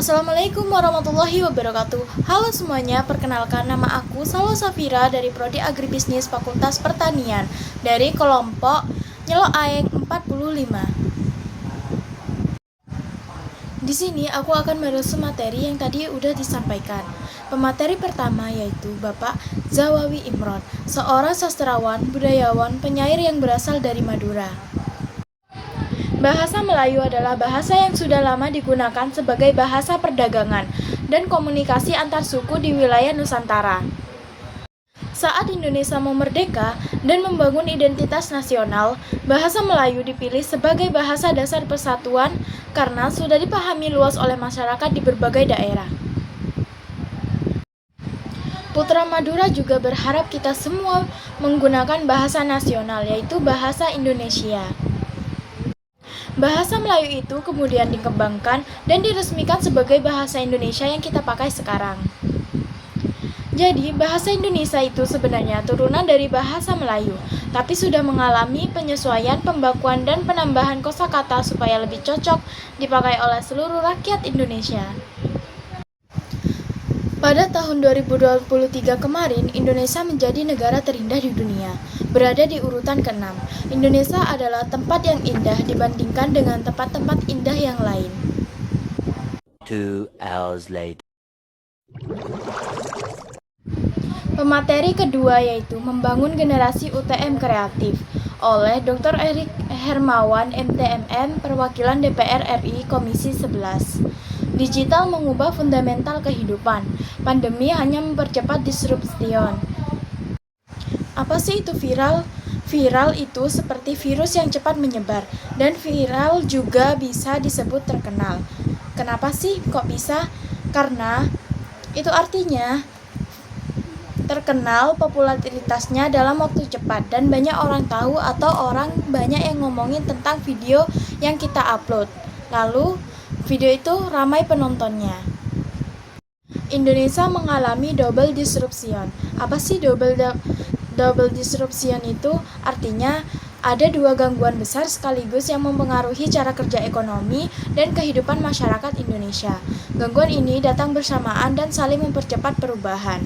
Assalamualaikum warahmatullahi wabarakatuh. Halo semuanya, perkenalkan nama aku Salwa Safira dari Prodi Agribisnis Fakultas Pertanian dari kelompok Nyelo Aeng 45. Di sini aku akan meresu materi yang tadi udah disampaikan. Pemateri pertama yaitu Bapak Zawawi Imron, seorang sastrawan, budayawan, penyair yang berasal dari Madura. Bahasa Melayu adalah bahasa yang sudah lama digunakan sebagai bahasa perdagangan dan komunikasi antar suku di wilayah Nusantara. Saat Indonesia mau merdeka dan membangun identitas nasional, bahasa Melayu dipilih sebagai bahasa dasar persatuan karena sudah dipahami luas oleh masyarakat di berbagai daerah. Putra Madura juga berharap kita semua menggunakan bahasa nasional, yaitu bahasa Indonesia. Bahasa Melayu itu kemudian dikembangkan dan diresmikan sebagai bahasa Indonesia yang kita pakai sekarang. Jadi, bahasa Indonesia itu sebenarnya turunan dari bahasa Melayu, tapi sudah mengalami penyesuaian, pembakuan, dan penambahan kosakata supaya lebih cocok dipakai oleh seluruh rakyat Indonesia. Pada tahun 2023 kemarin, Indonesia menjadi negara terindah di dunia, berada di urutan ke-6. Indonesia adalah tempat yang indah dibandingkan dengan tempat-tempat indah yang lain. 2 hours later. Pemateri kedua yaitu membangun generasi UTM kreatif oleh Dr. Erik Hermawan MTMM, perwakilan DPR RI Komisi 11. Digital mengubah fundamental kehidupan. Pandemi hanya mempercepat disruption. Apa sih itu viral? Viral itu seperti virus yang cepat menyebar, dan viral juga bisa disebut terkenal. Kenapa sih kok bisa? Karena itu artinya terkenal, popularitasnya dalam waktu cepat, dan banyak orang tahu atau orang banyak yang ngomongin tentang video yang kita upload. Lalu video itu ramai penontonnya. Indonesia mengalami double disruption. Apa sih double disruption itu? Artinya ada dua gangguan besar sekaligus yang mempengaruhi cara kerja ekonomi dan kehidupan masyarakat Indonesia. Gangguan ini datang bersamaan dan saling mempercepat perubahan.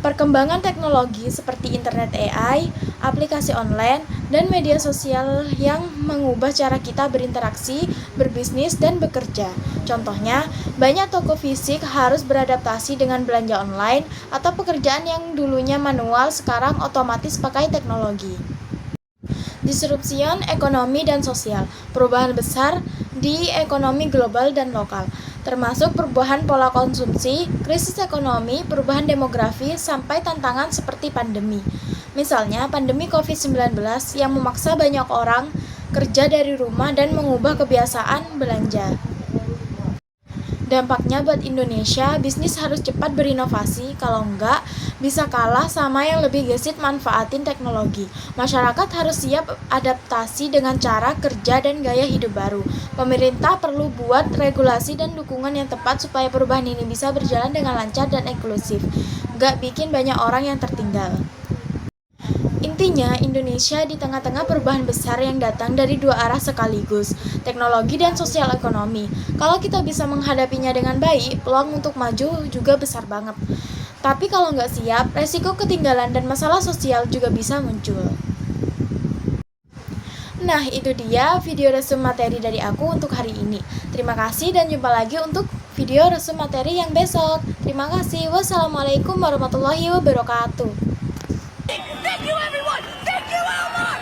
Perkembangan teknologi seperti internet AI, aplikasi online, dan media sosial yang mengubah cara kita berinteraksi, berbisnis, dan bekerja. Contohnya, banyak toko fisik harus beradaptasi dengan belanja online atau pekerjaan yang dulunya manual sekarang otomatis pakai teknologi. Disruption ekonomi dan sosial, perubahan besar di ekonomi global dan lokal, termasuk perubahan pola konsumsi, krisis ekonomi, perubahan demografi, sampai tantangan seperti pandemi. Misalnya, pandemi COVID-19 yang memaksa banyak orang kerja dari rumah dan mengubah kebiasaan belanja. Dampaknya buat Indonesia, bisnis harus cepat berinovasi, kalau enggak bisa kalah sama yang lebih gesit manfaatin teknologi. Masyarakat harus siap adaptasi dengan cara kerja dan gaya hidup baru. Pemerintah perlu buat regulasi dan dukungan yang tepat supaya perubahan ini bisa berjalan dengan lancar dan inklusif, enggak bikin banyak orang yang tertinggal. Intinya, Indonesia di tengah-tengah perubahan besar yang datang dari dua arah sekaligus, teknologi dan sosial ekonomi. Kalau kita bisa menghadapinya dengan baik, peluang untuk maju juga besar banget. Tapi kalau nggak siap, resiko ketinggalan dan masalah sosial juga bisa muncul. Nah, itu dia video resum materi dari aku untuk hari ini. Terima kasih dan jumpa lagi untuk video resum materi yang besok. Terima kasih. Wassalamualaikum warahmatullahi wabarakatuh. Thank you, everyone! Thank you, Elmo!